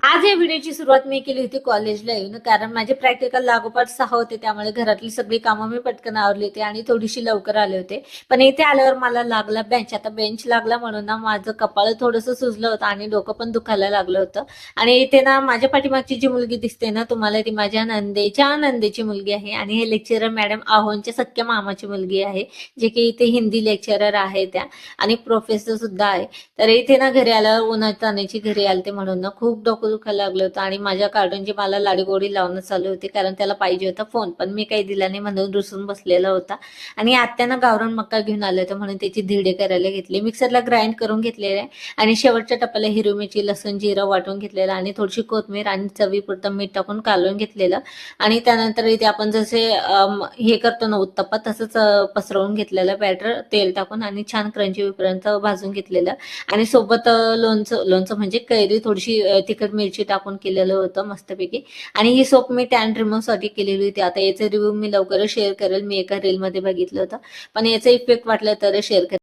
आज या व्हिडिओची सुरुवात मी केली होती कॉलेजला येऊन, कारण माझे प्रॅक्टिकल लागोपाठ 6 होते. त्यामुळे घरातली सगळी कामं मी पटकन आवरली होती आणि थोडीशी लवकर आले होते. पण इथे आल्यावर मला लागला बेंच. आता बेंच लागला म्हणून ना माझं कपाळ थोडंसं सुजलं होतं आणि डोकं पण दुखायला लागलं होतं. आणि इथे ना माझ्या पाठीमागची जी मुलगी दिसते ना तुम्हाला, ती माझ्या नंदेची मुलगी आहे आणि हे लेक्चरर मॅडम आहोंच्या सख्या मामाची मुलगी आहे, जे की इथे हिंदी लेक्चरर आहे त्या आणि प्रोफेसर सुद्धा आहे. तर इथे ना घरी आल्यावर उन्हातान्हाची घरी आलते म्हणून ना खूप डोकं दुखायला लागलं होतं आणि माझ्या कार्टूनची मला लाडीगोडी लावणं चालू होती, कारण त्याला पाहिजे होता फोन, पण मी काही दिला नाही म्हणून रुसून बसलेला होता. आणि आत्यानं गावरान मक्का घेऊन आले होते म्हणून त्याची धिडे करायला घेतले. मिक्सरला ग्राइंड करून घेतलेले आणि शेवटच्या टप्प्याला हिरवी मिरची, लसूण, जिरं वाटून घेतलेलं आणि थोडीशी कोथिंबीर आणि चवीपुरतं मीठ टाकून कालवून घेतलेलं. आणि त्यानंतर इथे आपण जसे हे करतो ना उत्तप्पा, तसंच पसरवून घेतलेलं बॅटर तेल टाकून आणि छान क्रंची होईपर्यंत भाजून घेतलेलं. आणि सोबत लोणचं लोणचं म्हणजे कैरी थोडीशी तिखट मिरची टाकून केलेलं होतं मस्तपैकी. आणि ही सोप मी टॅन रिमूव्ह साठी केलेली होती. आता याचे रिव्ह्यू मी लवकरच शेअर करेल. मी एका रीलमध्ये बघितलं होतं, पण याचा इफेक्ट वाटलं तर शेअर करेल.